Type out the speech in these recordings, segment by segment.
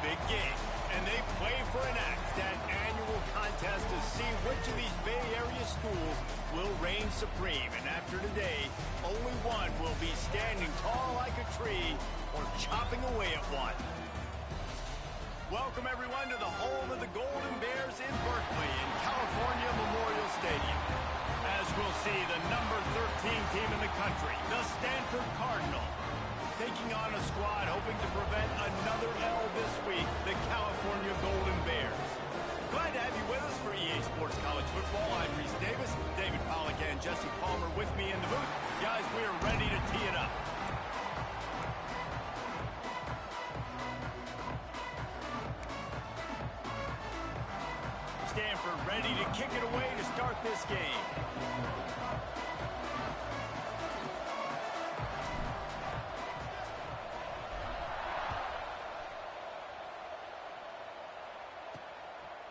big game, and they play for an axe, that annual contest to see which of these Bay Area schools will reign supreme. And after today, only one will be standing tall like a tree or chopping away at one. Welcome, everyone, to the home of the Golden Bears in Berkeley in California Memorial Stadium. As we'll see, the number 13 team in the country, the Stanford Cardinal, taking on a squad hoping to prevent another L this week, the California Golden Bears. Glad to have you with us for EA Sports College Football. I'm Reese Davis, David Pollack and Jesse Palmer with me in the booth. Guys, we are ready to tee it up. Stanford ready to kick it away to start this game.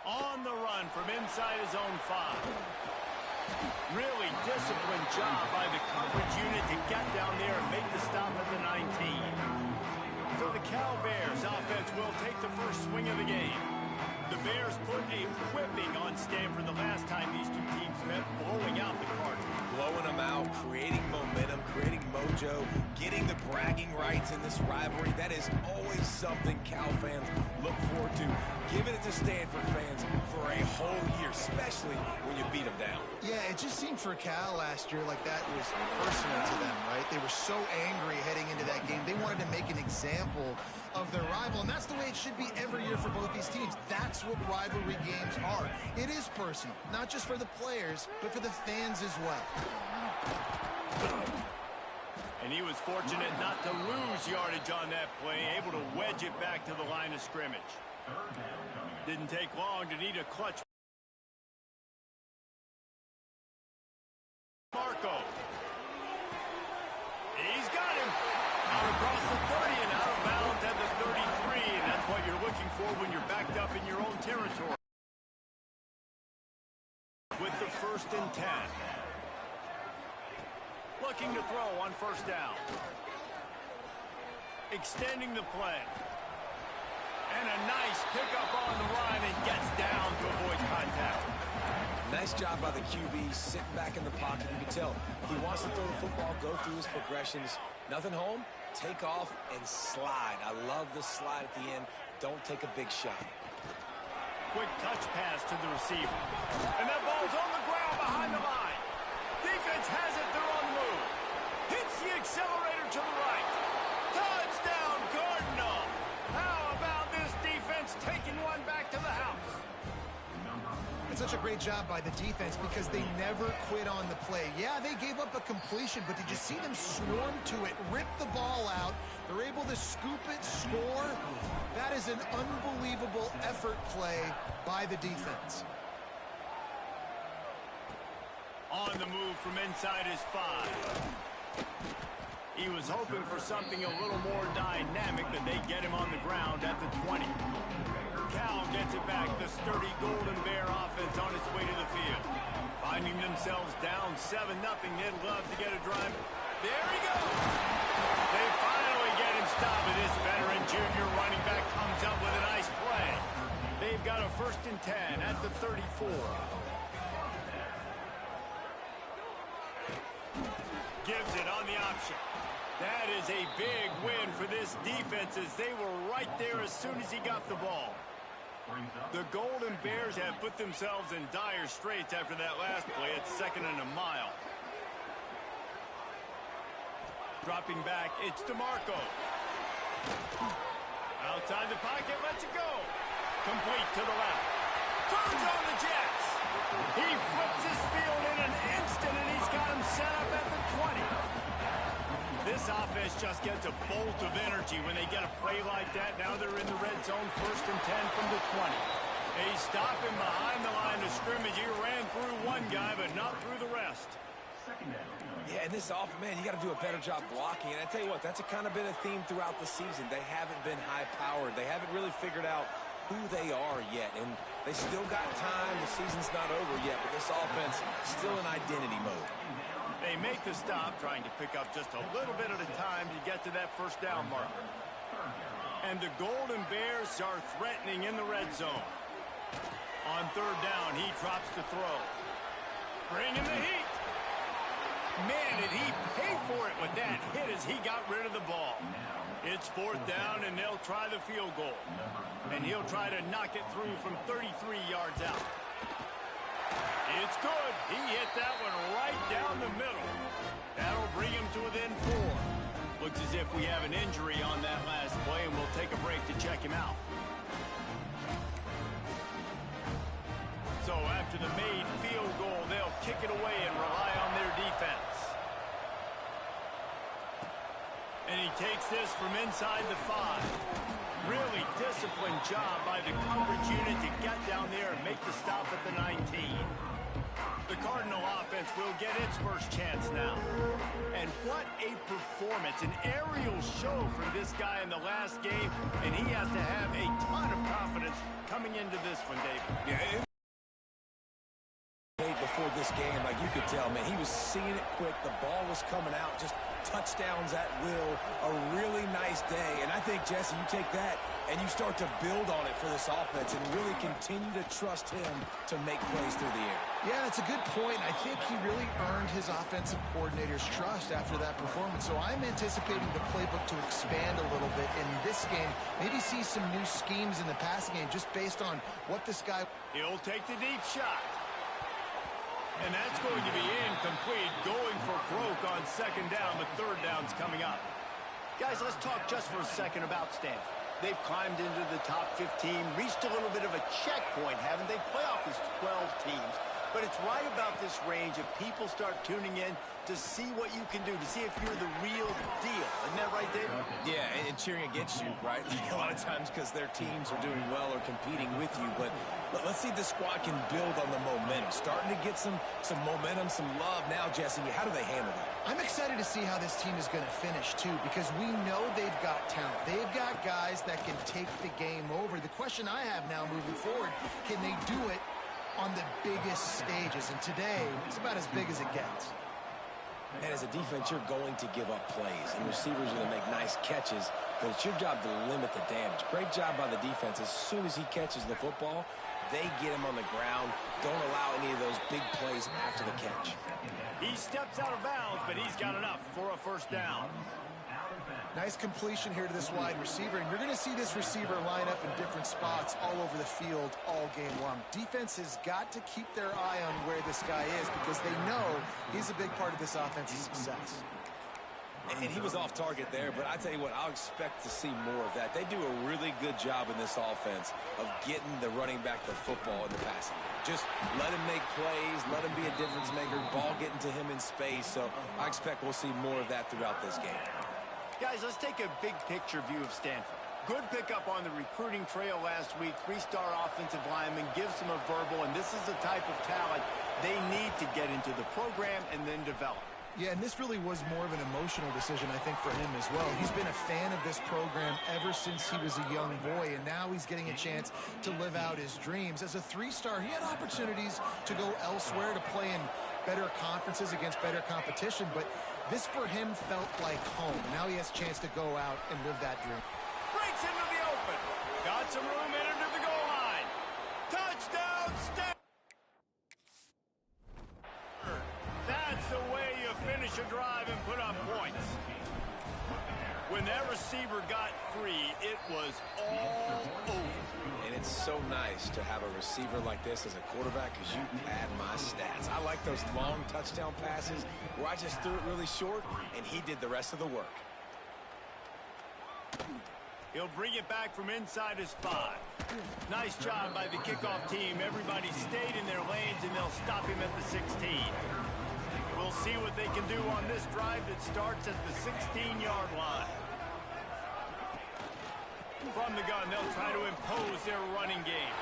On the run from inside his own 5. Really disciplined job by the coverage unit to get down there and make the stop at the 19. So the Cal Bears offense will take the first swing of the game. The Bears put a whipping on Stanford the last time these two teams met, blowing out the Cardinals. Blowing them out, creating momentum, creating mojo, getting the bragging rights in this rivalry. That is always something Cal fans look forward to. Giving it to Stanford fans for a whole year, especially when you beat them down. Yeah, it just seemed for Cal last year like that was personal to them, right? They were so angry heading into that game. They wanted to make an example of their rival, and that's the way it should be every year for both these teams. That's what rivalry games are. It is personal, not just for the players, but for the fans as well. And he was fortunate not to lose yardage on that play, able to wedge it back to the line of scrimmage. Didn't take long to need a clutch. Marco. He's got him. Out across the 30 and out of bounds at the 33. And that's what you're looking for when you're backed up in your own territory. With the 1st and 10. Looking to throw on 1st down. Extending the play. And a nice pickup on the run and gets down to avoid contact. Nice job by the QB, sitting back in the pocket. You can tell he wants to throw the football, go through his progressions. Nothing home, take off and slide. I love the slide at the end. Don't take a big shot. Quick touch pass to the receiver. And that ball's on the ground behind the line. Defense has it, they're on the move. Hits the accelerator to the right. Touchdown, Cardinal. How about this defense taking one back to the house? It's such a great job by the defense because they never quit on the play. Yeah, they gave up a completion, but did you see them swarm to it, rip the ball out? They're able to scoop it, score. That is an unbelievable effort play by the defense. On the move from inside his 5. He was hoping for something a little more dynamic, but they get him on the ground at the 20. Cal gets it back. The sturdy Golden Bear offense on its way to the field. Finding themselves down 7-0. They'd love to get a drive. There he goes. They finally get him stopped. And this veteran junior running back comes up with a nice play. They've got a 1st and 10 at the 34. Gives it on the option. That is a big win for this defense as they were right there as soon as he got the ball. The Golden Bears have put themselves in dire straits after that last play at 2nd and a mile. Dropping back, it's DeMarco. Outside the pocket, lets it go. Complete to the left. Turns on the Jets. He flips his field in an instant, and he's got him set up at the 20. This offense just gets a bolt of energy when they get a play like that. Now they're in the red zone, 1st and 10 from the 20. They stop him behind the line of scrimmage. He ran through one guy, but not through the rest. Yeah, and this offense, man, you got to do a better job blocking. And I tell you what, that's kind of been a theme throughout the season. They haven't been high-powered. They haven't really figured out who they are yet. And they still got time. The season's not over yet, but this offense still in identity mode. They make the stop, trying to pick up just a little bit at a time to get to that 1st down marker. And the Golden Bears are threatening in the red zone. On third down, he drops the throw. Bringing the heat. Man, did he pay for it with that hit as he got rid of the ball. It's fourth down, and they'll try the field goal. And he'll try to knock it through from 33 yards out. It's good. He hit that one right down the middle. That'll bring him to within 4. Looks as if we have an injury on that last play, and we'll take a break to check him out. So after the made field goal, they'll kick it away and rely on their defense. And he takes this from inside the 5. Really disciplined job by the coverage unit to get down there and make the stop at the 19. The Cardinal offense will get its first chance now. And what a performance. An aerial show from this guy in the last game, and he has to have a ton of confidence coming into this one, David. Yeah, before this game, like you could tell, man, he was seeing it quick. The ball was coming out, just touchdowns at will. A really nice day. And I think, Jesse, you take that and you start to build on it for this offense and really continue to trust him to make plays through the air. Yeah, that's a good point. I think he really earned his offensive coordinator's trust after that performance. So I'm anticipating the playbook to expand a little bit in this game. Maybe see some new schemes in the passing game just based on what this guy... He'll take the deep shot. And that's going to be incomplete, going for broke on second down, but third down's coming up. Guys, let's talk just for a second about Stanford. They've climbed into the top 15, reached a little bit of a checkpoint, haven't they? Playoff is 12 teams. But it's right about this range if people start tuning in to see what you can do, to see if you're the real deal. Isn't that right, David? Yeah, and cheering against you, right? A lot of times because their teams are doing well or competing with you. But let's see if the squad can build on the momentum. Starting to get some momentum, some love. Now, Jesse, how do they handle that? I'm excited to see how this team is going to finish, too, because we know they've got talent. They've got guys that can take the game over. The question I have now moving forward, can they do it on the biggest stages? And today, it's about as big as it gets. And as a defense, you're going to give up plays, and receivers are going to make nice catches, but it's your job to limit the damage. Great job by the defense. As soon as he catches the football, they get him on the ground. Don't allow any of those big plays after the catch. He steps out of bounds, but he's got enough for a first down. Nice completion here to this wide receiver, and you're going to see this receiver line up in different spots all over the field all game long. Defense has got to keep their eye on where this guy is because they know he's a big part of this offense's success. And he was off target there, but I tell you what, I'll expect to see more of that. They do a really good job in this offense of getting the running back the football in the passing game. Just let him make plays, let him be a difference maker, ball getting to him in space. So I expect we'll see more of that throughout this game. Guys, let's take a big picture view of Stanford. Good pickup on the recruiting trail last week. 3-star offensive lineman gives them a verbal, and this is the type of talent they need to get into the program and then develop. Yeah, and this really was more of an emotional decision, I think, for him as well. He's been a fan of this program ever since he was a young boy, and now he's getting a chance to live out his dreams. As a 3-star, he had opportunities to go elsewhere, to play in better conferences against better competition, but this for him felt like home. Now he has a chance to go out and live that dream. Breaks into the open. Got some room in into the goal line. Touchdown, Stanford! That's the way you finish a drive and put up points. When that receiver got free, it was all over. And it's so nice to have a receiver like this as a quarterback because you pad my stats. I like those long touchdown passes where I just threw it really short, and he did the rest of the work. He'll bring it back from inside his 5. Nice job by the kickoff team. Everybody stayed in their lanes, and they'll stop him at the 16. We'll see what they can do on this drive that starts at the 16-yard line. From the gun, they'll try to impose their running game.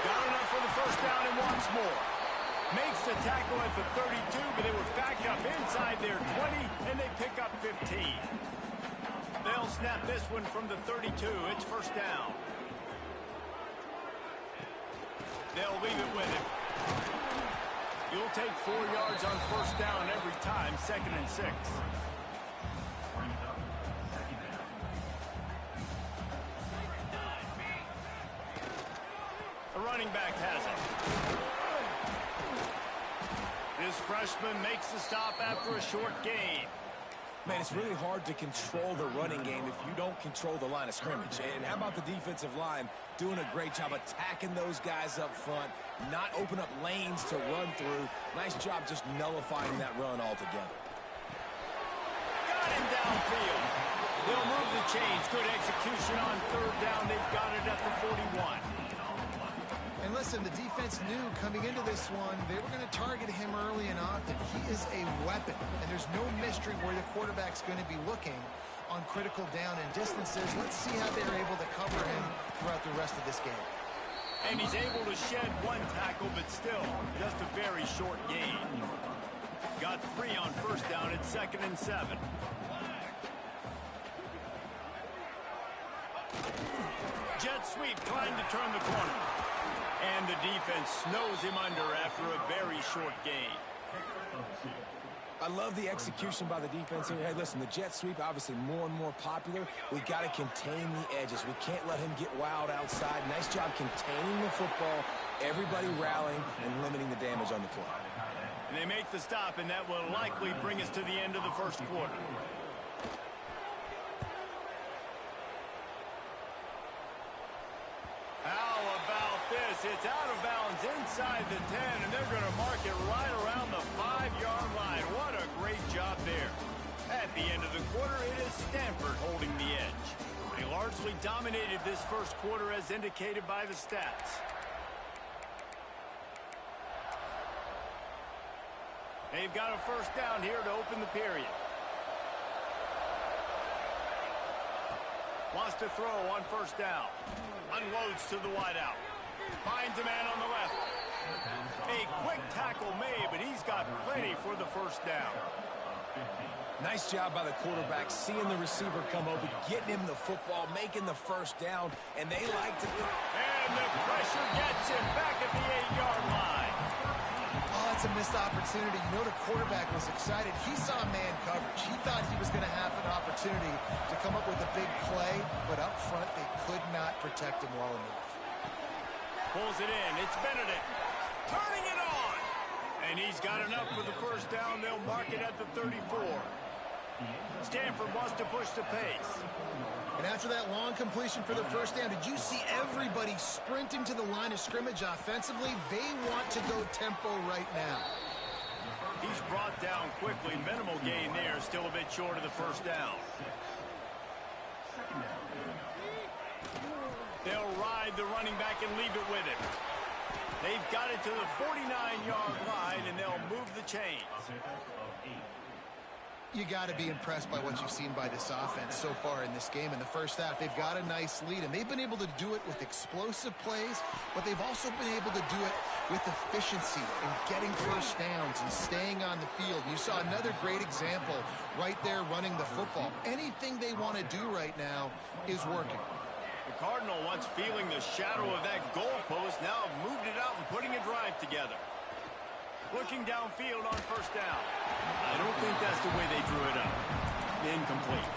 Got enough for the first down and wants more. Makes the tackle at the 32, but they were backed up inside their 20, and they pick up 15. They'll snap this one from the 32. It's first down. They'll leave it with him. You'll take 4 yards on first down every time, 2nd and 6. running back has it. This freshman makes the stop after a short gain. Man, it's really hard to control the running game if you don't control the line of scrimmage. And how about the defensive line doing a great job attacking those guys up front, not open up lanes to run through. Nice job just nullifying that run altogether. Got him downfield. They'll move the chains. Good execution on third down. They've got it at the 41. And listen, the defense knew coming into this one, they were going to target him early and often. He is a weapon, and there's no mystery where the quarterback's going to be looking on critical down and distances. Let's see how they're able to cover him throughout the rest of this game. And he's able to shed one tackle, but still, just a very short gain. Got 3 on first down at 2nd and 7. Jet sweep trying to turn the corner. And the defense snows him under after a very short gain. I love the execution by the defense here. Hey, listen, the jet sweep obviously more and more popular. We've got to contain the edges. We can't let him get wild outside. Nice job containing the football, everybody rallying and limiting the damage on the play. And they make the stop, and that will likely bring us to the end of the first quarter. How about this? It's out of bounds inside the 10, and they're going to mark it right around the 5-yard line. What a great job there. At the end of the quarter, it is Stanford holding the edge. They largely dominated this first quarter as indicated by the stats. They've got a first down here to open the period. Wants to throw on first down. Unloads to the wideout. Finds a man on the left. A quick tackle made, but he's got plenty for the first down. Nice job by the quarterback, seeing the receiver come open, getting him the football, making the first down, and they like to... And the pressure gets him back at the 8-yard line. Oh, that's a missed opportunity. You know the quarterback was excited. He saw man coverage. He thought he was going to have an opportunity to come up with a big play, but up front they could not protect him well enough. Pulls it in. It's Benedict. Turning it on. And he's got enough for the first down. They'll mark it at the 34. Stanford wants to push the pace. And after that long completion for the first down, did you see everybody sprinting to the line of scrimmage offensively? They want to go tempo right now. He's brought down quickly. Minimal gain there. Still a bit short of the first down. They'll ride the running back and leave it with him. They've got it to the 49-yard line, and they'll move the chains. You got to be impressed by what you've seen by this offense so far in this game. In the first half, they've got a nice lead, and they've been able to do it with explosive plays, but they've also been able to do it with efficiency and getting first downs and staying on the field. You saw another great example right there running the football. Anything they want to do right now is working. The Cardinal, once feeling the shadow of that goalpost, now have moved it out and putting a drive together. Looking downfield on first down. I don't think that's the way they drew it up. Incomplete.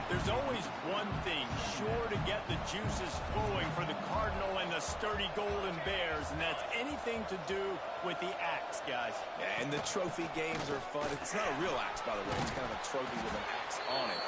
There's always one thing sure to get the juices flowing for the Cardinal and the sturdy Golden Bears, and that's anything to do with the axe, guys. Yeah, and the trophy games are fun. It's not a real axe, by the way. It's kind of a trophy with an axe on it.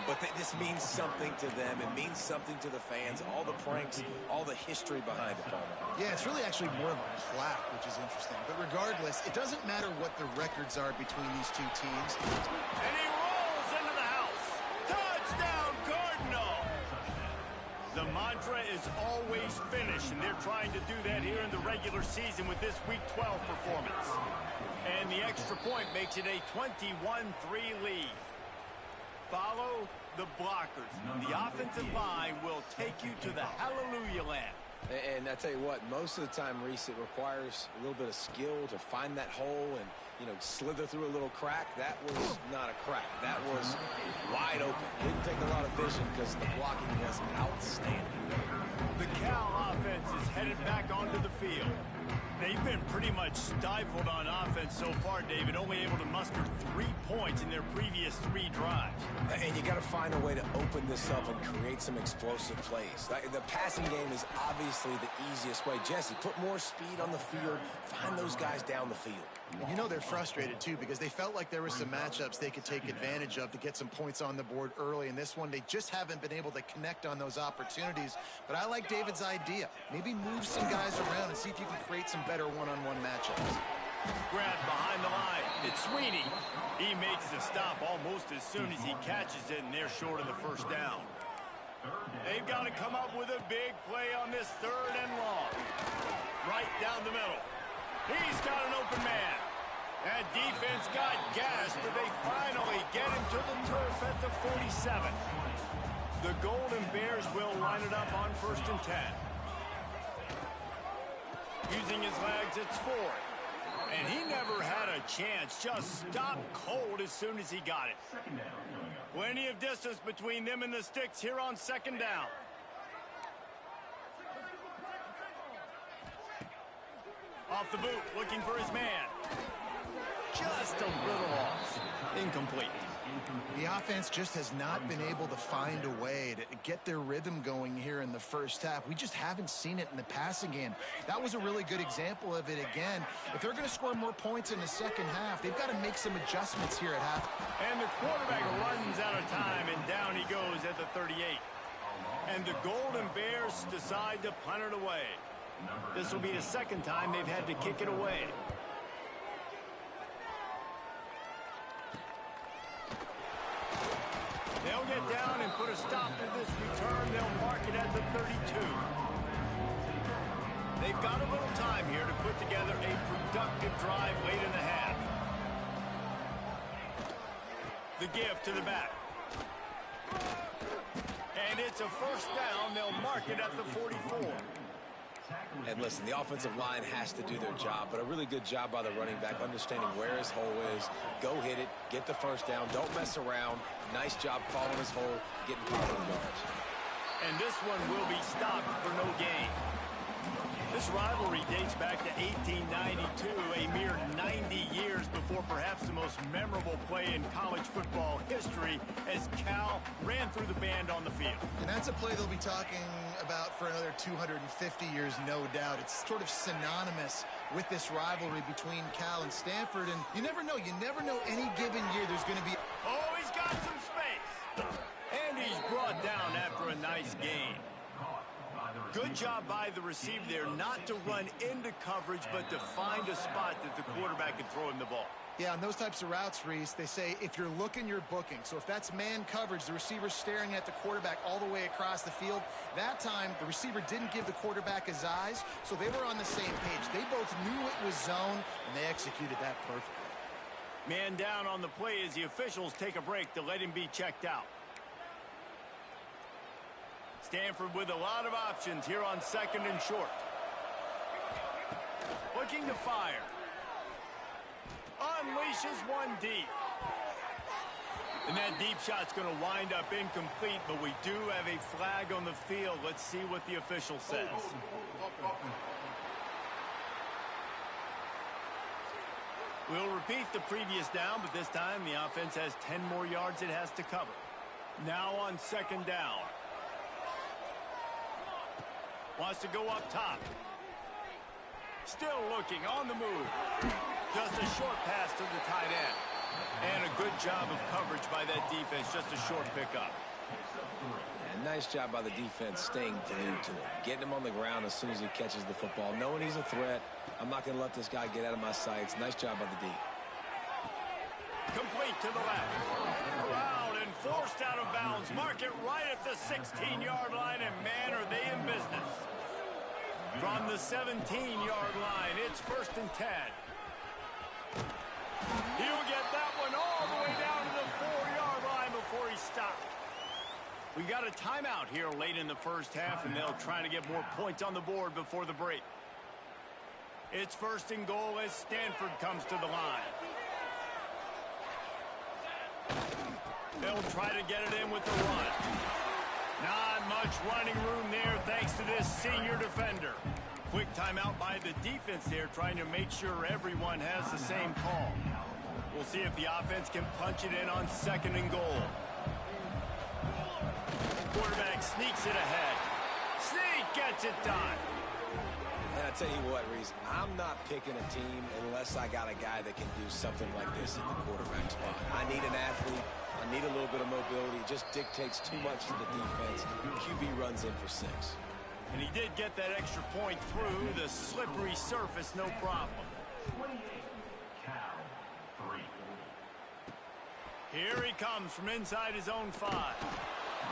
But this means something to them. It means something to the fans. All the pranks, all the history behind it, Palmer. Yeah, it's really actually more of a plaque, which is interesting. But regardless, it doesn't matter what the records are between these two teams. And he rolls into the house. Touchdown, Cardinal! The mantra is always finish, and they're trying to do that here in the regular season with this Week 12 performance. And the extra point makes it a 21-3 lead. Follow the blockers. The offensive line will take you to the hallelujah land. And I tell you what, most of the time, Reese, it requires a little bit of skill to find that hole and, you know, slither through a little crack. That was not a crack. That was wide open. Didn't take a lot of vision because the blocking was outstanding. The Cal offense is headed back onto the field. They've been pretty much stifled on offense so far, David, only able to muster 3 points in their previous 3 drives. And you got to find a way to open this up and create some explosive plays. The passing game is obviously the easiest way. Jesse, put more speed on the field. Find those guys down the field. You know they're frustrated, too, because they felt like there were some matchups they could take advantage of to get some points on the board early. In this one, they just haven't been able to connect on those opportunities. But I like David's idea. Maybe move some guys around and see if you can create some better one-on-one matchups. Grabbed behind the line. It's Sweeney. He makes the stop almost as soon as he catches it, and they're short of the first down. They've got to come up with a big play on this 3rd and long. Right down the middle. He's got an open man. That defense got gashed, but they finally get him to the turf at the 47. The Golden Bears will line it up on 1st and 10. Using his legs, it's Ford. And he never had a chance. Just stopped cold as soon as he got it. Plenty of distance between them and the sticks here on 2nd down. Off the boot, looking for his man. Just a little off. Incomplete. The offense just has not been able to find a way to get their rhythm going here in the first half. We just haven't seen it in the passing game. That was a really good example of it again. If they're going to score more points in the second half, they've got to make some adjustments here at half. And the quarterback runs out of time, and down he goes at the 38. And the Golden Bears decide to punt it away. This will be the 2nd time they've had to kick it away. They'll get down and put a stop to this return. They'll mark it at the 32. They've got a little time here to put together a productive drive late in the half. The give to the back. And it's a 1st down. They'll mark it at the 44. And listen, the offensive line has to do their job, but a really good job by the running back, understanding where his hole is. Go hit it, get the 1st down, don't mess around. Nice job following his hole, getting positive yards. And this one will be stopped for no gain. This rivalry dates back to 1892, a mere 90 years before perhaps the most memorable play in college football history as Cal ran through the band on the field. And that's a play they'll be talking about for another 250 years, no doubt. It's sort of synonymous with this rivalry between Cal and Stanford, and you never know any given year there's going to be... Oh, he's got some space. And he's brought down after a nice gain. Good job by the receiver there not to run into coverage, but to find a spot that the quarterback can throw him the ball. Yeah, on those types of routes, Reese, they say if you're looking, you're booking. So if that's man coverage, the receiver's staring at the quarterback all the way across the field. That time, the receiver didn't give the quarterback his eyes, so they were on the same page. They both knew it was zone, and they executed that perfectly. Man down on the play as the officials take a break to let him be checked out. Stanford with a lot of options here on 2nd and short. Looking to fire. Unleashes one deep. And that deep shot's going to wind up incomplete, but we do have a flag on the field. Let's see what the official says. We'll repeat the previous down, but this time the offense has 10 more yards it has to cover. Now on 2nd down. Wants to go up top. Still looking on the move. Just a short pass to the tight end. And a good job of coverage by that defense. Just a short pickup. And nice job by the defense staying glued to him. Getting him on the ground as soon as he catches the football. Knowing he's a threat. I'm not going to let this guy get out of my sights. Nice job by the D. Complete to the left. Around and forced out of bounds. Mark it right at the 16-yard line. And man, are they in business. From the 17-yard line, it's 1st and 10. He'll get that one all the way down to the 4-yard line before he stopped. We got a timeout here late in the first half, and they'll try to get more points on the board before the break. It's 1st and goal as Stanford comes to the line. They'll try to get it in with the run. Not much running room there thanks to this senior defender. Quick timeout by the defense there, trying to make sure everyone has the same call. We'll see if the offense can punch it in on 2nd and goal. sneaks it ahead. Sneak gets it done. And I tell you what, Reese, I'm not picking a team unless I got a guy that can do something like this at the quarterback spot. I need an athlete. I need a little bit of mobility. It just dictates too much to the defense. QB runs in for 6. And he did get that extra point through the slippery surface, no problem. 28, Cal, 3. Here he comes from inside his own 5.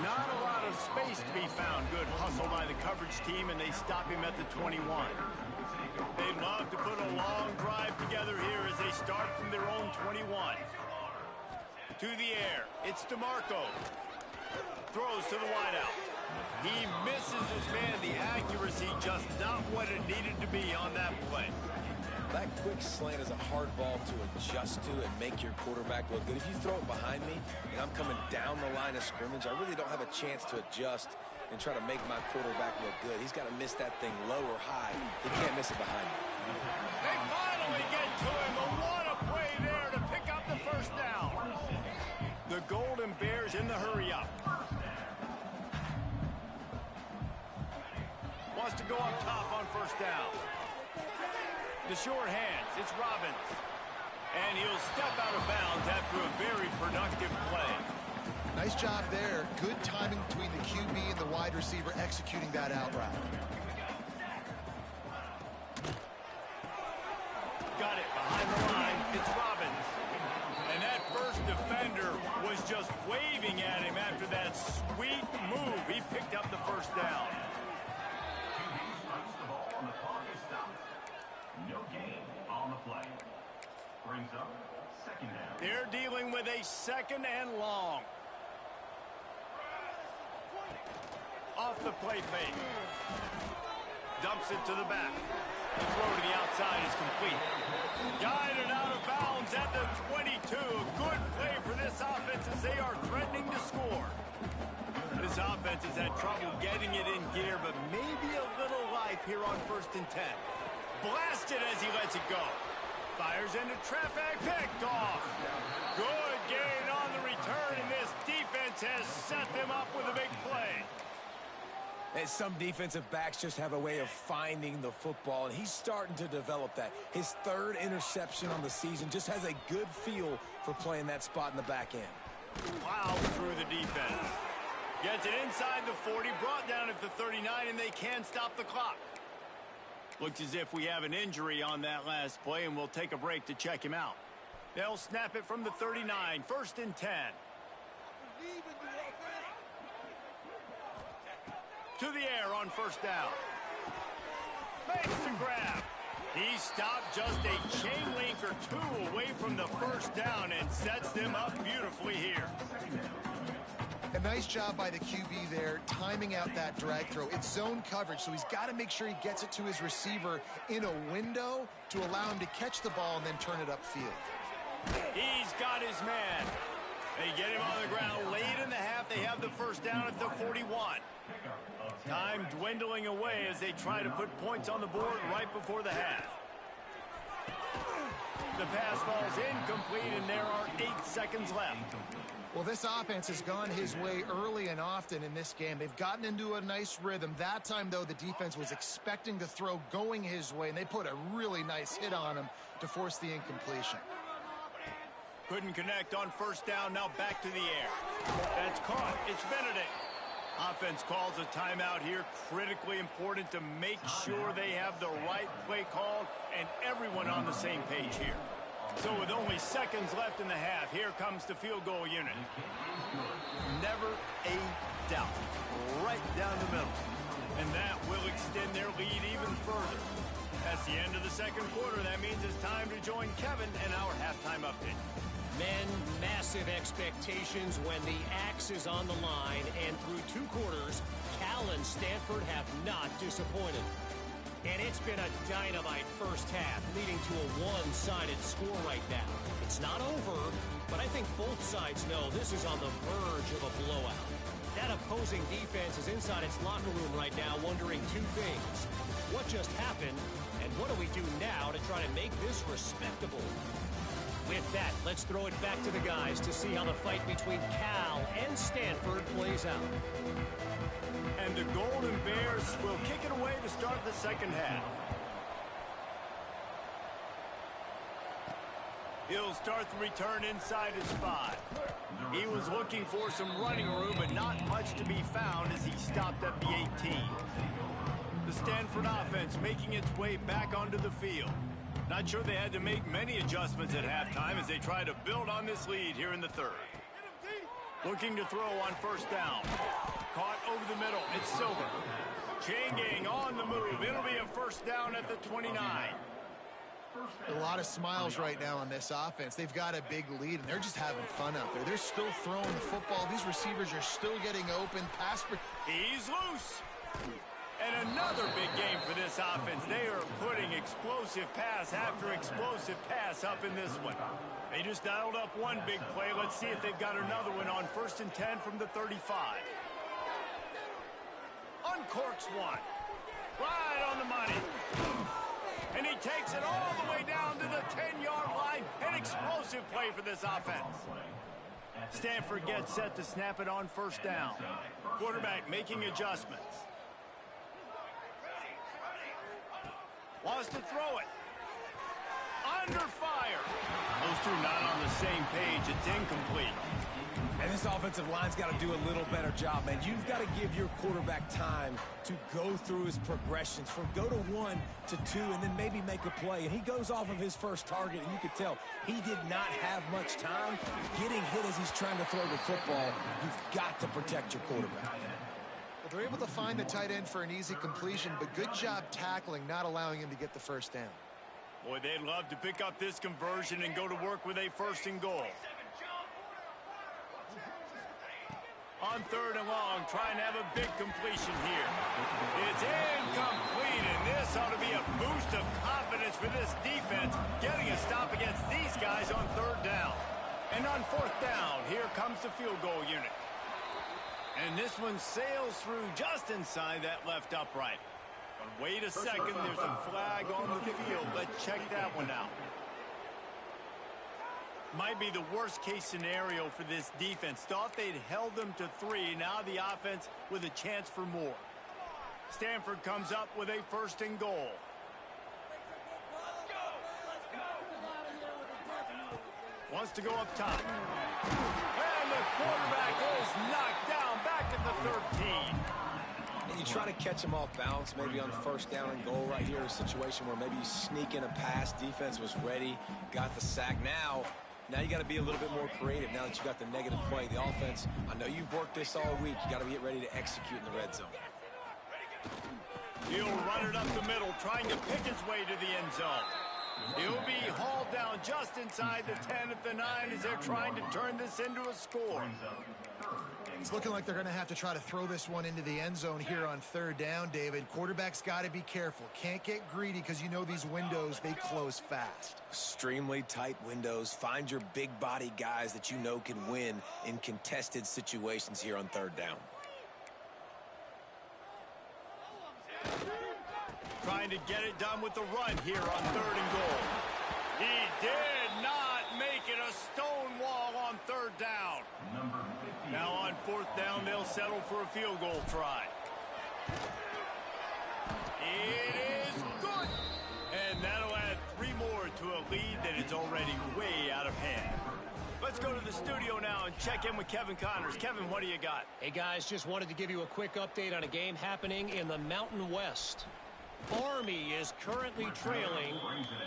Not a lot of space to be found. Good hustle by the coverage team, and they stop him at the 21. They'd love to put a long drive together here as they start from their own 21. To the air, it's DeMarco. Throws to the wideout. He misses his man. The accuracy just not what it needed to be on that play. That quick slant is a hard ball to adjust to and make your quarterback look good. If you throw it behind me and I'm coming down the line of scrimmage, I really don't have a chance to adjust and try to make my quarterback look good. He's got to miss that thing low or high. He can't miss it behind me. They finally get to him. But what a play there to pick up the first down. The Golden Bears in the hurry-up. Wants to go up top on first down. The short hands, it's Robbins. And he'll step out of bounds after a very productive play. Nice job there. Good timing between the QB and the wide receiver executing that out route. Got it behind the line. It's Robbins. And that first defender was just waving at him after that sweet move. He picked up the first down. No gain on the play. Brings up second down. They're dealing with a second and long. Off the play fake. Dumps it to the back. The throw to the outside is complete. Guided out of bounds at the 22. A good play for this offense as they are threatening to score. This offense has had trouble getting it in gear, but maybe a little life here on 1st and 10. Blasted as he lets it go. Fires into traffic, picked off. Good gain on the return, and this defense has set them up with a big play. And some defensive backs just have a way of finding the football, and he's starting to develop that. His 3rd interception on the season just has a good feel for playing that spot in the back end. Plows through the defense. Gets it inside the 40, brought down at the 39, and they can't stop the clock. Looks as if we have an injury on that last play, and we'll take a break to check him out. They'll snap it from the 39, 1st and 10. To the air on first down. Makes the grab. He stopped just a chain link or 2 away from the first down and sets them up beautifully here. A nice job by the QB there, timing out that drag throw. It's zone coverage, so he's got to make sure he gets it to his receiver in a window to allow him to catch the ball and then turn it upfield. He's got his man. They get him on the ground late in the half. They have the first down at the 41. Time dwindling away as they try to put points on the board right before the half. The pass falls incomplete, and there are 8 seconds left. Well, this offense has gone his way early and often in this game. They've gotten into a nice rhythm. That time, though, the defense was expecting the throw going his way, and they put a really nice hit on him to force the incompletion. Couldn't connect on first down. Now back to the air. That's caught. It's Benedict. Offense calls a timeout here. Critically important to make sure they have the right play called and everyone on the same page here. So with only seconds left in the half, here comes the field goal unit. Never a doubt. Right down the middle. And that will extend their lead even further. That's the end of the second quarter. That means it's time to join Kevin and our halftime update. Men, massive expectations when the axe is on the line, and through 2 quarters, Cal and Stanford have not disappointed. And it's been a dynamite first half, leading to a one-sided score right now. It's not over, but I think both sides know this is on the verge of a blowout. That opposing defense is inside its locker room right now wondering 2 things. What just happened, and what do we do now to try to make this respectable? With that, let's throw it back to the guys to see how the fight between Cal and Stanford plays out. And the Golden Bears will kick it away to start the second half. He'll start the return inside his 5. He was looking for some running room, but not much to be found as he stopped at the 18. The Stanford offense making its way back onto the field. Not sure they had to make many adjustments at halftime as they try to build on this lead here in the third. Looking to throw on first down. Caught over the middle. It's Silver. Chain gang on the move. It'll be a first down at the 29. A lot of smiles right now on this offense. They've got a big lead, and they're just having fun out there. They're still throwing the football. These receivers are still getting open. He's loose. And another big game for this offense. They are putting explosive pass after explosive pass up in this one. They just dialed up one big play. Let's see if they've got another one on 1st and 10 from the 35. Uncorks one. Right on the money. And he takes it all the way down to the 10-yard line. An explosive play for this offense. Stanford gets set to snap it on first down. Quarterback making adjustments. Wants to throw it. Under fire. Those two not on the same page. It's incomplete. And this offensive line's got to do a little better job, man. You've got to give your quarterback time to go through his progressions from go to 1 to 2 and then maybe make a play. And he goes off of his first target, and you could tell he did not have much time getting hit as he's trying to throw the football. You've got to protect your quarterback. Well, they're able to find the tight end for an easy completion, but good job tackling, not allowing him to get the first down. Boy, they'd love to pick up this conversion and go to work with a 1st and goal. On 3rd and long, trying to have a big completion here. It's incomplete, and this ought to be a boost of confidence for this defense, getting a stop against these guys on 3rd down. And on 4th down, here comes the field goal unit. And this one sails through just inside that left upright. But wait a second, there's a flag on the field. Let's check that one out. Might be the worst-case scenario for this defense. Thought they'd held them to 3. Now the offense with a chance for more. Stanford comes up with a 1st and goal. Wants to go up top. And the quarterback is knocked down back at the 13. And you try to catch him off balance, maybe on 1st down and goal right here, a situation where maybe you sneak in a pass. Defense was ready, got the sack. Now you got to be a little bit more creative now that you got the negative play. The offense, I know you've worked this all week. You got to get ready to execute in the red zone. He'll run it up the middle, trying to pick his way to the end zone. He'll be hauled down just inside the 10 at the 9 as they're trying to turn this into a score. It's looking like they're going to have to try to throw this one into the end zone here on 3rd down, David. Quarterback's got to be careful. Can't get greedy because you know these windows, they close fast. Extremely tight windows. Find your big body guys that you know can win in contested situations here on 3rd down. Trying to get it done with the run here on 3rd and goal. He did not make it a stone wall on 3rd down. Now on 4th down, they'll settle for a field goal try. It is good. And that'll add 3 more to a lead that is already way out of hand. Let's go to the studio now and check in with Kevin Connors. Kevin, what do you got? Hey, guys, just wanted to give you a quick update on a game happening in the Mountain West. Army is currently trailing,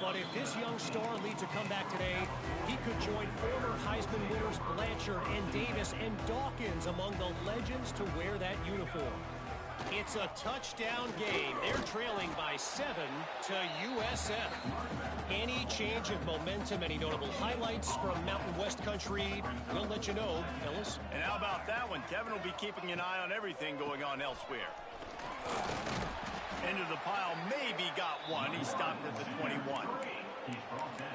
but if this young star leads a comeback today, he could join former Heisman winners Blanchard and Davis and Dawkins among the legends to wear that uniform. It's a touchdown game. They're trailing by 7 to USF. Any change of momentum, any notable highlights from Mountain West country, we'll let you know, Ellis. And how about that one? Kevin will be keeping an eye on everything going on elsewhere. Into the pile, maybe got one. He stopped at the 21.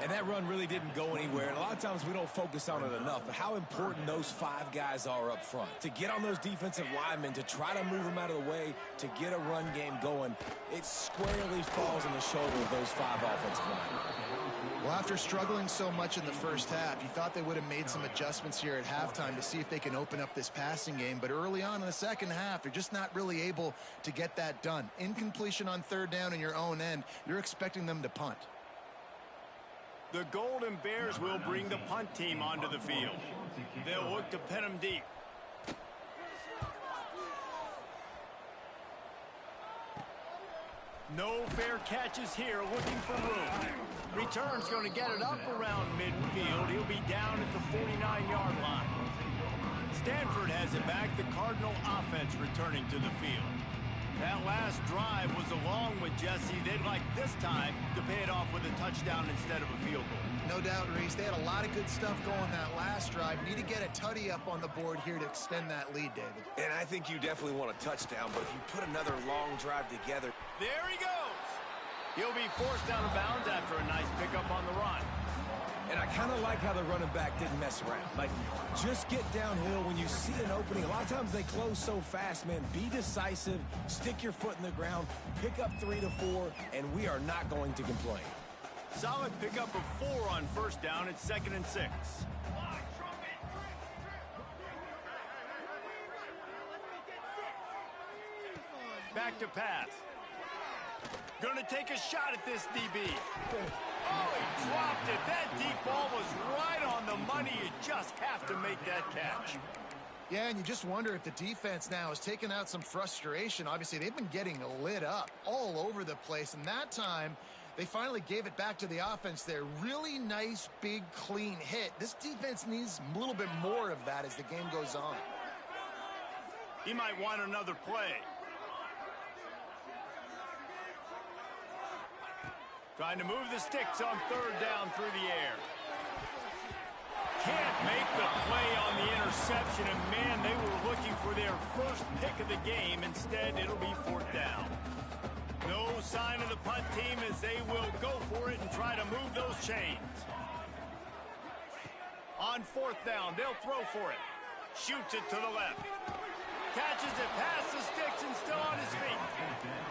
And that run really didn't go anywhere. And a lot of times we don't focus on it enough. But how important those 5 guys are up front. To get on those defensive linemen, to try to move them out of the way, to get a run game going, it squarely falls on the shoulder of those 5 offensive linemen. Well, after struggling so much in the first half, you thought they would have made some adjustments here at halftime to see if they can open up this passing game. But early on in the second half, they're just not really able to get that done. Incompletion on third down in your own end, you're expecting them to punt. The Golden Bears will bring the punt team onto the field. They'll look to pin them deep. No fair catches here, looking for room. Return's going to get it up around midfield. He'll be down at the 49-yard line. Stanford has it back. The Cardinal offense returning to the field. That last drive was a long with Jesse. They'd like this time to pay it off with a touchdown instead of a field goal. No doubt, Reese. They had a lot of good stuff going that last drive. Need to get a tutty up on the board here to extend that lead, David. And I think you definitely want a touchdown, but if you put another long drive together. There he goes. He'll be forced out of bounds after a nice pickup on the run. And I kind of like how the running back didn't mess around. Like, just get downhill when you see an opening. A lot of times they close so fast, man. Be decisive, stick your foot in the ground, pick up 3 to 4, and we are not going to complain. Solid pickup of 4 on first down. It's 2nd and 6. Back to pass. Gonna take a shot at this DB. Oh, he dropped it. That deep ball was right on the money. You just have to make that catch. Yeah, and you just wonder if the defense now has taken out some frustration. Obviously, they've been getting lit up all over the place, and that time they finally gave it back to the offense there. Really nice, big, clean hit. This defense needs a little bit more of that as the game goes on. He might want another play. Trying to move the sticks on third down through the air. Can't make the play on the interception, and man, they were looking for their first pick of the game. Instead, it'll be 4th down. No sign of the punt team as they will go for it and try to move those chains. On 4th down, they'll throw for it. Shoots it to the left. Catches it past the sticks and still on his feet.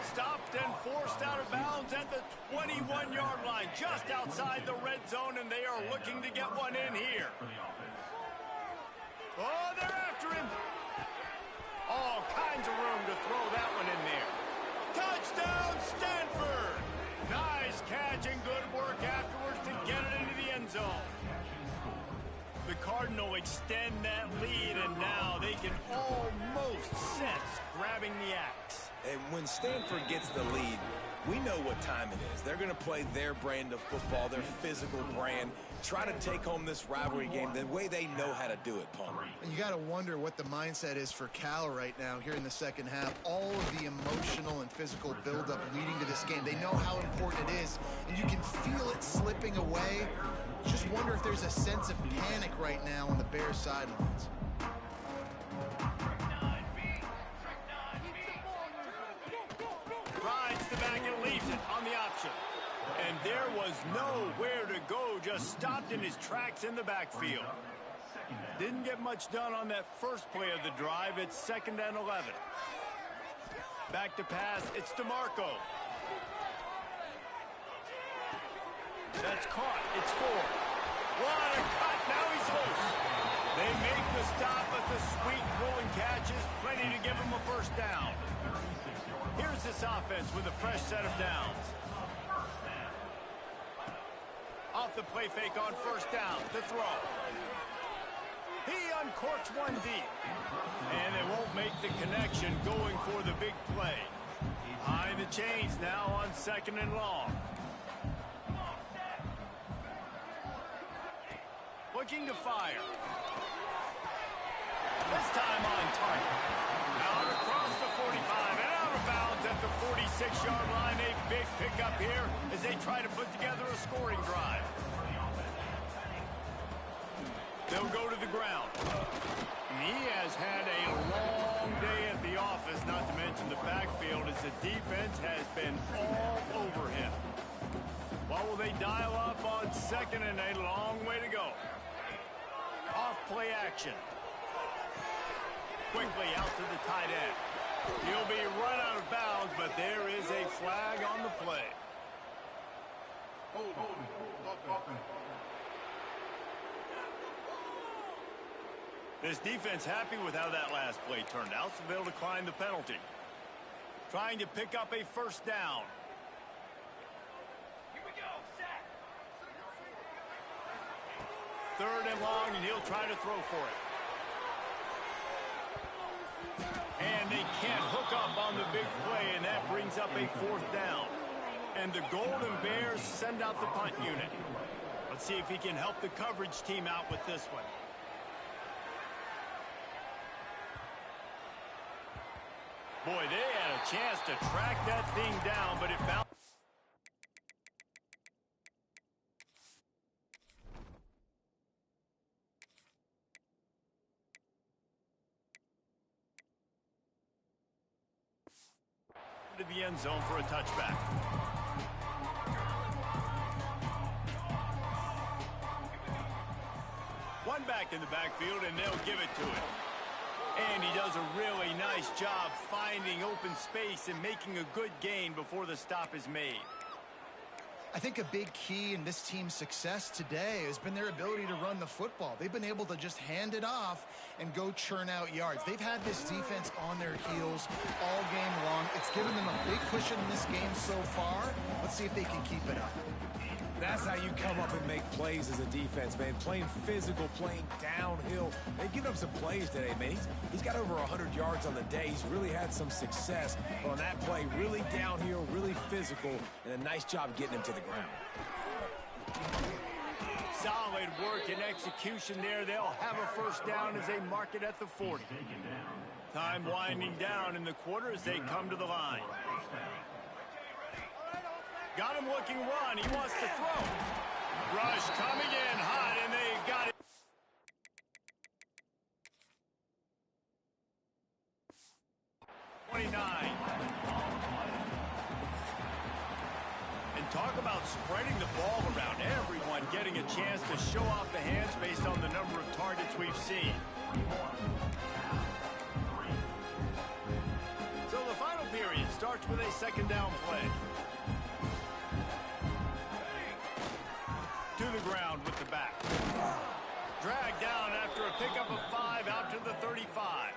Stopped and forced out of bounds at the 21-yard line, just outside the red zone, and they are looking to get one in here. Oh, they're after him. All kinds of room to throw that one in there. Touchdown, Stanford! Nice catch and good work afterwards to get it into the end zone. The Cardinal extend that lead, and now they can almost sense grabbing the axe. And when Stanford gets the lead, we know what time it is. They're going to play their brand of football, their physical brand, try to take home this rivalry game the way they know how to do it, Palmer. And you got to wonder what the mindset is for Cal right now here in the second half. All of the emotional and physical buildup leading to this game. They know how important it is, and you can feel it slipping away. Just wonder if there's a sense of panic right now on the Bears sidelines. Rides the back and leaves it on the option. And there was nowhere to go, just stopped in his tracks in the backfield. Didn't get much done on that first play of the drive. It's 2nd and 11. Back to pass, it's DeMarco. That's caught, it's 4. What a cut, now he's loose. They make the stop, but the sweet rolling catch is plenty to give him a first down. Here's this offense with a fresh set of downs. Off the play fake on first down, the throw. He uncorks one deep. And they won't make the connection going for the big play. Behind the chains now on 2nd and long. Looking to fire. This time on target. Out across the 45 and out of bounds at the 46-yard line. A big pickup here as they try to put together a scoring drive. They'll go to the ground. And he has had a long day at the office, not to mention the backfield, as the defense has been all over him. What will they dial up on second and a long way to go? Off play action. Quickly out to the tight end. He'll be run out of bounds, but there is a flag on the play. This defense happy with how that last play turned out, so they'll decline the penalty. Trying to pick up a first down. Here we go, set. Third and long, and he'll try to throw for it. And they can't hook up on the big play, and that brings up a fourth down. And the Golden Bears send out the punt unit. Let's see if he can help the coverage team out with this one. Boy, they had a chance to track that thing down, but it bounced. To the end zone for a touchback. One back in the backfield, and they'll give it to him. And he does a really nice job finding open space and making a good gain before the stop is made. I think a big key in this team's success today has been their ability to run the football. They've been able to just hand it off and go churn out yards. They've had this defense on their heels all game long. It's given them a big cushion in this game so far. Let's see if they can keep it up. That's how you come up and make plays as a defense, man. Playing physical, playing downhill. They've given up some plays today, man. He's got over 100 yards on the day. He's really had some success on that play. Really downhill, really physical, and a nice job getting him to the ground. Solid work and execution there. They'll have a first down as they mark it at the 40. Time winding down in the quarter as they come to the line. Got him looking run. He wants to throw. Rush coming in hot, and they've got it. And talk about spreading the ball around. Everyone getting a chance to show off the hands based on the number of targets we've seen. So the final period starts with a second down play. To the ground with the back. Dragged down after a pickup of 5 out to the 35.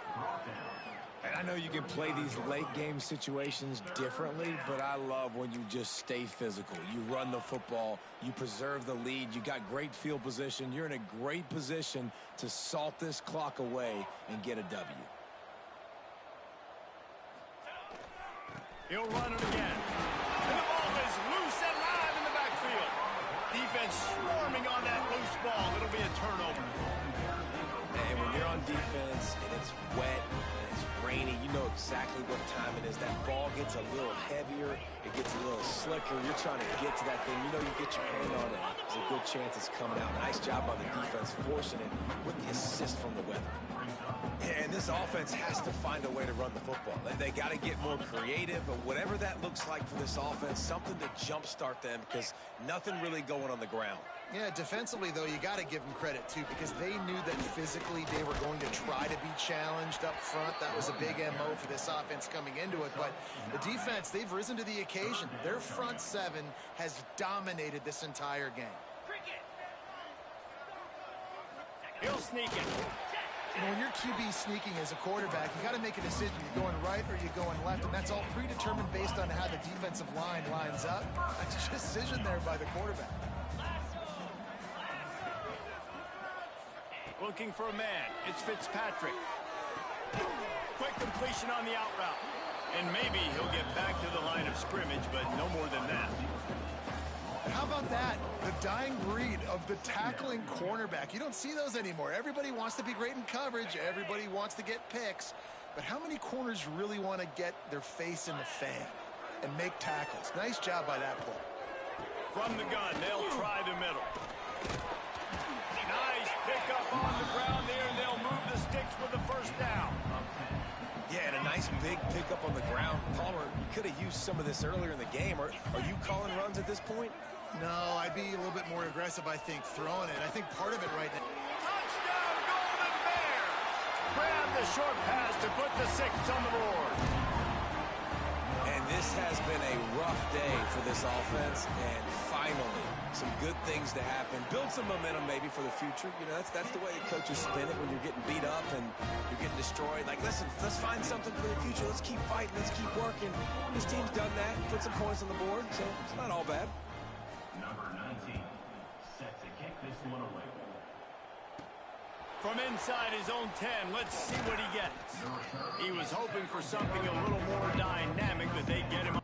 And I know you can play these late game situations differently, but I love when you just stay physical. You run the football, you preserve the lead, you got great field position. You're in a great position to salt this clock away and get a W. He'll run it again. And the ball is loose and live in the backfield. Defense swarming on that loose ball. It'll be a turnover. And when you're on defense and it's wet and it's rainy, you know exactly what time it is. That ball gets a little heavier. It gets a little slicker. You're trying to get to that thing. You know you get your hand on it. There's a good chance it's coming out. Nice job by the defense forcing it with the assist from the weather. Yeah, and this offense has to find a way to run the football. They got to get more creative, but whatever that looks like for this offense, something to jumpstart them because nothing really going on the ground. Yeah, defensively, though, you got to give them credit, too, because they knew that physically they were going to try to be challenged up front. That was a big MO for this offense coming into it. But the defense, they've risen to the occasion. Their front seven has dominated this entire game. He'll sneak it. You know, when your QB sneaking as a quarterback, you got to make a decision. You're going right or you're going left, and that's all predetermined based on how the defensive line lines up. That's a decision there by the quarterback. Looking for a man. It's Fitzpatrick. Quick completion on the out route. And maybe he'll get back to the line of scrimmage, but no more than that. And how about that? The dying breed of the tackling cornerback. You don't see those anymore. Everybody wants to be great in coverage. Everybody wants to get picks. But how many corners really want to get their face in the fan and make tackles? Nice job by that play. From the gun, they'll try the middle. Nice pickup on the ground there, and they'll move the sticks with the first down. Yeah, and a nice big pickup on the ground. Palmer, you could have used some of this earlier in the game. Are you calling runs at this point? No, I'd be a little bit more aggressive, I think, throwing it. I think part of it right now. Touchdown, Golden Bears! Grab the short pass to put the 6 on the board. And this has been a rough day for this offense, and finally, some good things to happen. Build some momentum maybe for the future. You know, that's the way the coaches spin it when you're getting beat up and you're getting destroyed. Like, listen, let's find something for the future. Let's keep fighting. Let's keep working. This team's done that. Put some points on the board, so it's not all bad. Number 19, set to kick this one away. From inside his own 10, let's see what he gets. He was hoping for something a little more dynamic that they get him.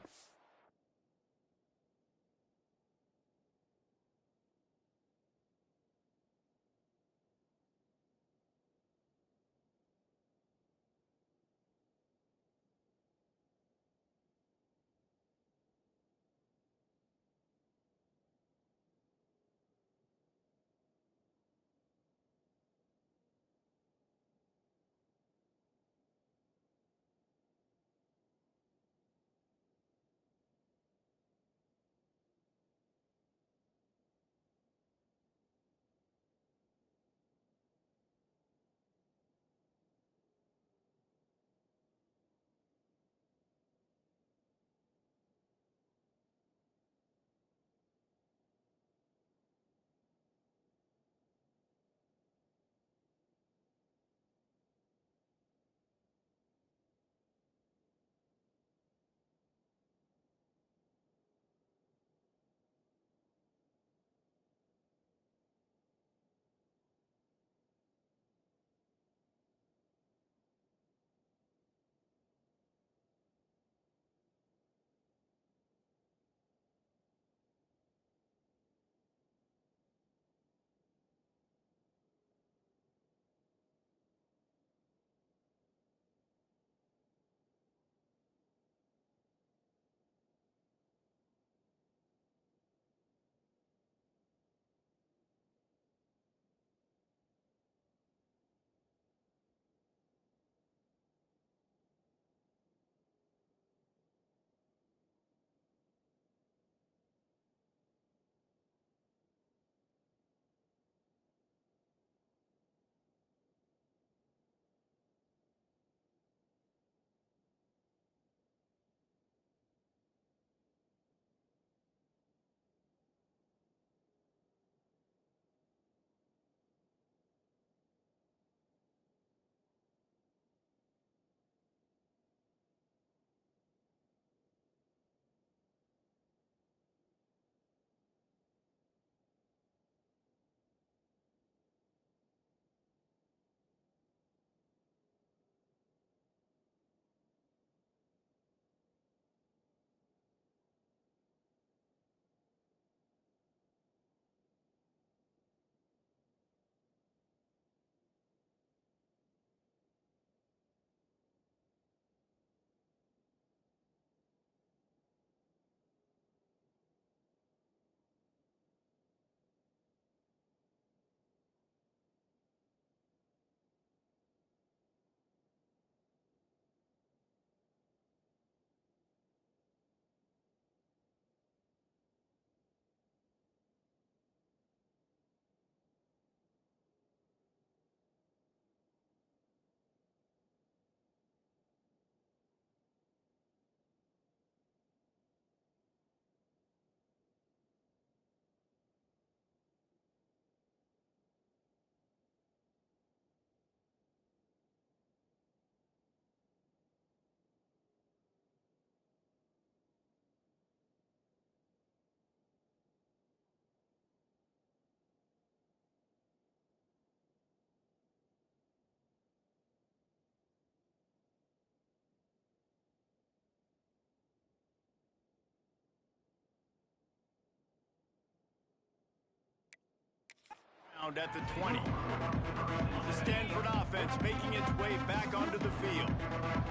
At the 20. The Stanford offense making its way back onto the field.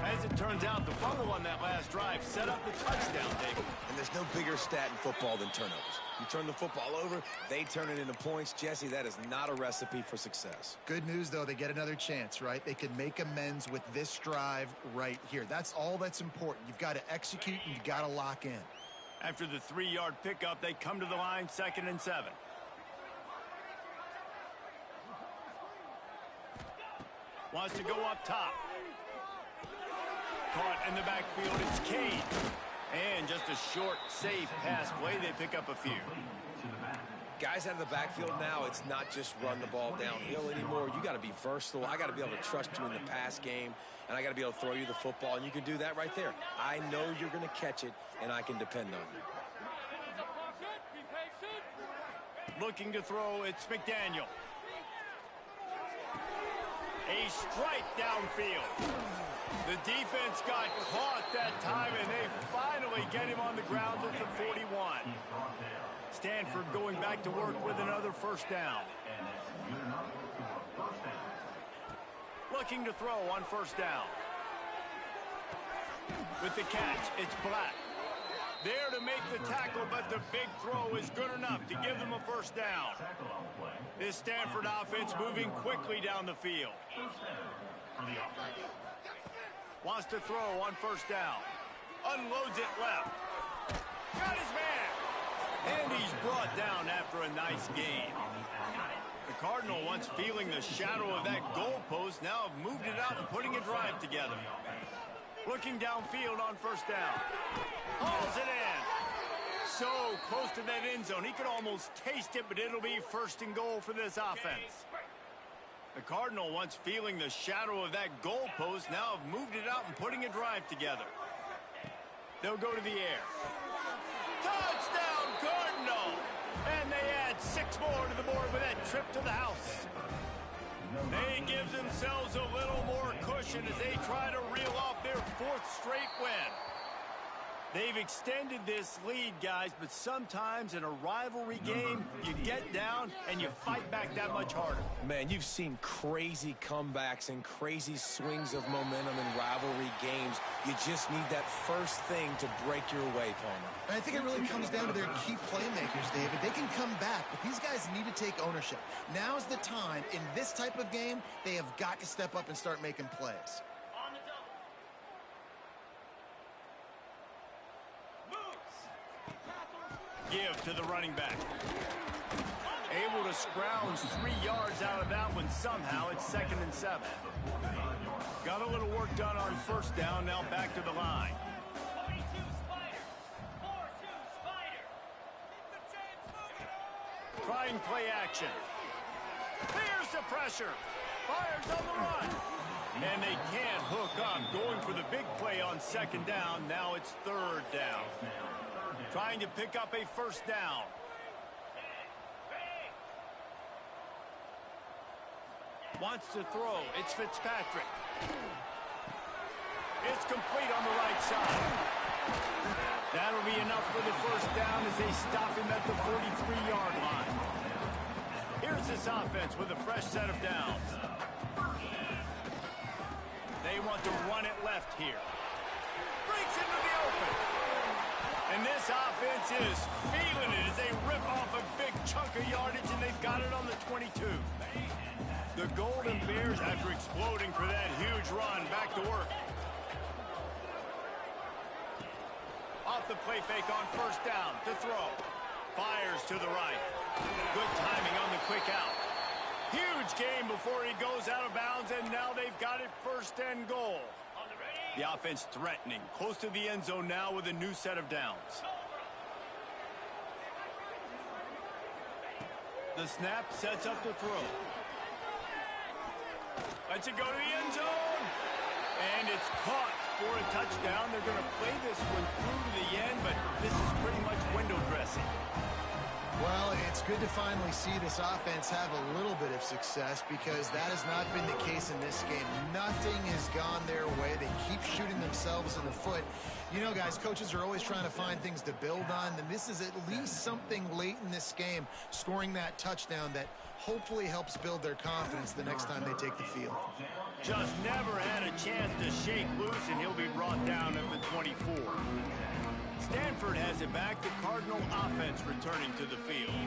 As it turns out, the fumble on that last drive set up the touchdown, David. And there's no bigger stat in football than turnovers. You turn the football over, they turn it into points. Jesse, that is not a recipe for success. Good news, though, they get another chance, right? They could make amends with this drive right here. That's all that's important. You've got to execute and you've got to lock in. After the 3-yard pickup, they come to the line, 2nd and 7. Wants to go up top. Caught in the backfield, it's Cade. And just a short, safe pass play. They pick up a few. Guys out of the backfield now, it's not just run the ball downhill anymore. You got to be versatile. I got to be able to trust you in the pass game, and I got to be able to throw you the football, and you can do that right there. I know you're going to catch it, and I can depend on you. Looking to throw, it's McDaniel. A strike downfield. The defense got caught that time, and they finally get him on the ground at the 41. Stanford going back to work with another first down. Looking to throw on first down. With the catch, it's Black. There to make the tackle, but the big throw is good enough to give them a first down. This Stanford offense moving quickly down the field. Wants to throw on first down. Unloads it left. Got his man. And he's brought down after a nice gain. The Cardinal, once feeling the shadow of that goalpost, now have moved it out and putting a drive together. Looking downfield on first down. Hauls it in. So close to that end zone. He could almost taste it, but it'll be 1st and goal for this offense. The Cardinal, once feeling the shadow of that goalpost, now have moved it out and putting a drive together. They'll go to the air. Touchdown, Cardinal! And they add 6 more to the board with that trip to the house. They give themselves a little more cushion as they try to reel off their 4th straight win. They've extended this lead, guys, but sometimes in a rivalry game, you get down and you fight back that much harder. Man, you've seen crazy comebacks and crazy swings of momentum in rivalry games. You just need that first thing to break your way, Palmer. And I think it really comes down to their key playmakers, David. They can come back, but these guys need to take ownership. Now's the time. In this type of game, they have got to step up and start making plays. Give to the running back. Able to scrounge 3 yards out of that one somehow. It's 2nd and 7. Got a little work done on first down. Now back to the line. Trying play action. Here's the pressure. Fires on the run. And they can't hook up. Going for the big play on 2nd down. Now it's 3rd down. Trying to pick up a first down. Wants to throw. It's Fitzpatrick. It's complete on the right side. That'll be enough for the first down as they stop him at the 43-yard line. Here's this offense with a fresh set of downs. They want to run it left here. Breaks into the open. And this offense is feeling it as they rip off a big chunk of yardage, and they've got it on the 22. The Golden Bears, after exploding for that huge run, back to work. Off the play fake on first down to throw. Fires to the right. Good timing on the quick out. Huge gain before he goes out of bounds, and now they've got it 1st and goal. The offense threatening, close to the end zone now with a new set of downs. The snap sets up the throw. Lets it go to the end zone. And it's caught for a touchdown. They're going to play this one through to the end, but this is pretty much window dressing. Well, it's good to finally see this offense have a little bit of success because that has not been the case in this game. Nothing has gone their way. They keep shooting themselves in the foot. You know, guys, coaches are always trying to find things to build on, and this is at least something late in this game, scoring that touchdown that hopefully helps build their confidence the next time they take the field. Just never had a chance to shake loose, and he'll be brought down at the 24. Stanford has it back. The Cardinal offense returning to the field.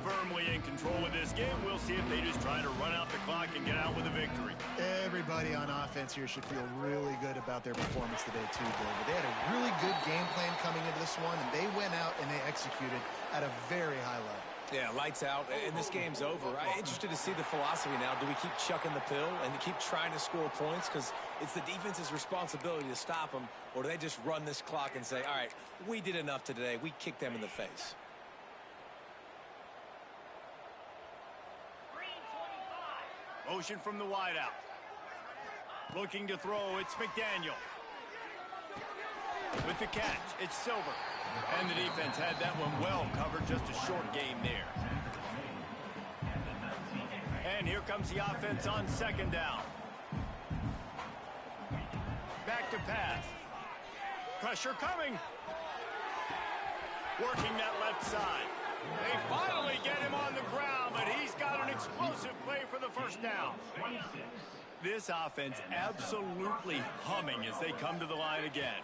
Firmly in control of this game. We'll see if they just try to run out the clock and get out with a victory. Everybody on offense here should feel really good about their performance today too, David. They had a really good game plan coming into this one, and they went out and they executed at a very high level. Yeah, lights out, and this game's over. I'm interested to see the philosophy now. Do we keep chucking the pill and keep trying to score points? Because it's the defense's responsibility to stop them, or do they just run this clock and say, all right, we did enough today. We kicked them in the face. Motion from the wideout. Looking to throw, it's McDaniel. With the catch, it's Silver. And the defense had that one well covered, just a short game there. And here comes the offense on second down. Back to pass. Pressure coming. Working that left side. They finally get him on the ground, but he's got an explosive play for the first down. This offense absolutely humming as they come to the line again.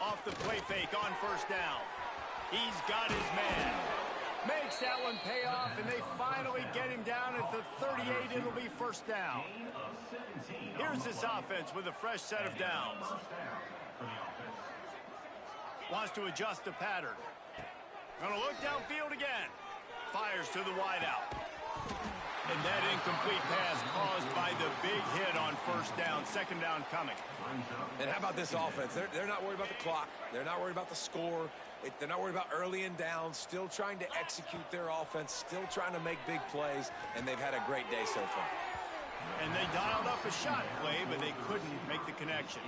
Off the play fake on first down. He's got his man. Makes that one pay off, and they finally get him down at the 38. It'll be first down. Here's this offense with a fresh set of downs. Wants to adjust the pattern. Gonna look downfield again. Fires to the wideout. And that incomplete pass caused by the big hit on first down. Second down coming. And how about this offense? They're not worried about the clock. They're not worried about the score. They're not worried about early and down. Still trying to execute their offense. Still trying to make big plays. And they've had a great day so far. And they dialed up a shot play, but they couldn't make the connection.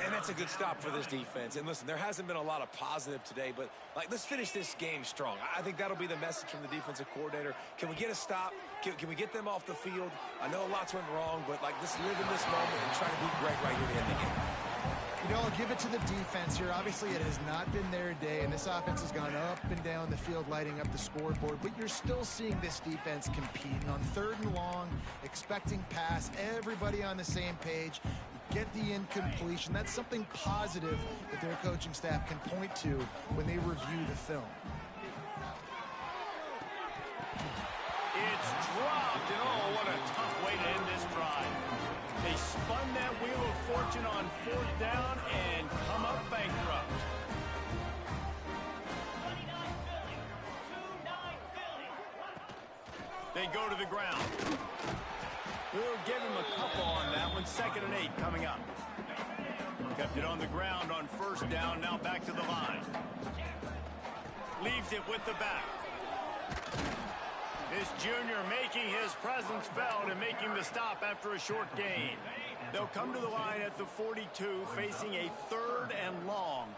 And that's a good stop for this defense. And listen, there hasn't been a lot of positive today, but let's finish this game strong. I think that'll be the message from the defensive coordinator. Can we get a stop? Can we get them off the field? I know lots went wrong, but let's live in this moment and try to be great right here to end the game. You know, I'll give it to the defense here. Obviously, it has not been their day, and this offense has gone up and down the field, lighting up the scoreboard. But you're still seeing this defense competing on third and long, expecting pass, everybody on the same page. Get the incompletion. That's something positive that their coaching staff can point to when they review the film. It's dropped, and oh, what a tough way to end this drive. They spun that wheel of fortune on fourth down and come up bankrupt. They go to the ground. We'll give him a couple on that one. 2nd and 8 coming up. Kept it on the ground on first down. Now back to the line. Leaves it with the back. This junior making his presence felt and making the stop after a short gain. They'll come to the line at the 42, facing a 3rd and long.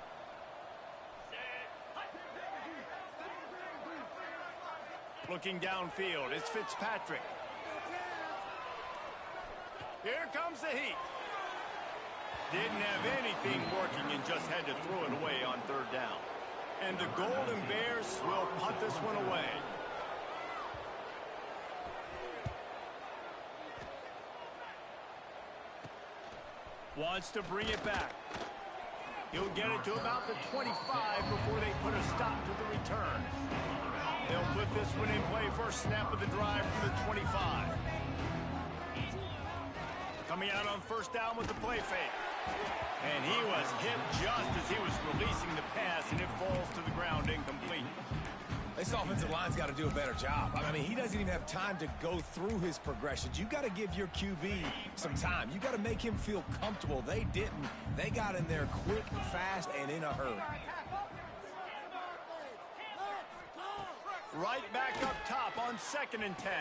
Looking downfield, it's Fitzpatrick. Here comes the heat. Didn't have anything working and just had to throw it away on 3rd down. And the Golden Bears will punt this one away. Wants to bring it back. He'll get it to about the 25 before they put a stop to the return. They'll put this one in play. First snap of the drive from the 25. Coming out on first down with the play fake. And he was hit just as he was releasing the pass, and it falls to the ground incomplete. This offensive line's got to do a better job. I mean, he doesn't even have time to go through his progressions. You got to give your QB some time. You got to make him feel comfortable. They didn't. They got in there quick, fast, and in a hurry. Right back up top on 2nd and 10.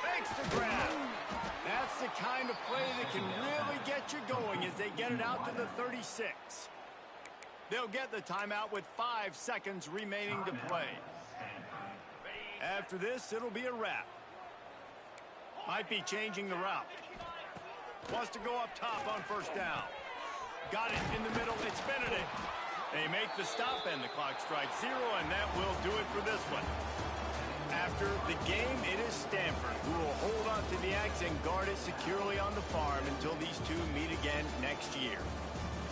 Thanks to grab. That's the kind of play that can really get you going as they get it out to the 36. They'll get the timeout with 5 seconds remaining to play. After this, it'll be a wrap. Might be changing the route. Wants to go up top on first down. Got it in the middle. It's Benedict. They make the stop, and the clock strikes 0, and that will do it for this one. After the game, it is Stanford who will hold on to the axe and guard it securely on the farm until these two meet again next year.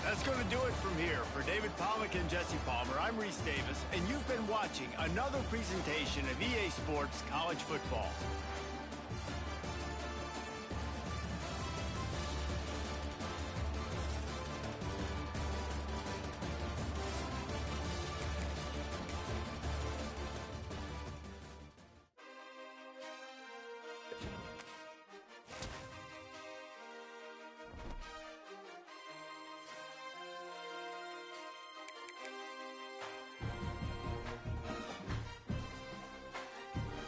That's going to do it from here. For David Pollack and Jesse Palmer, I'm Reese Davis, and you've been watching another presentation of EA Sports College Football.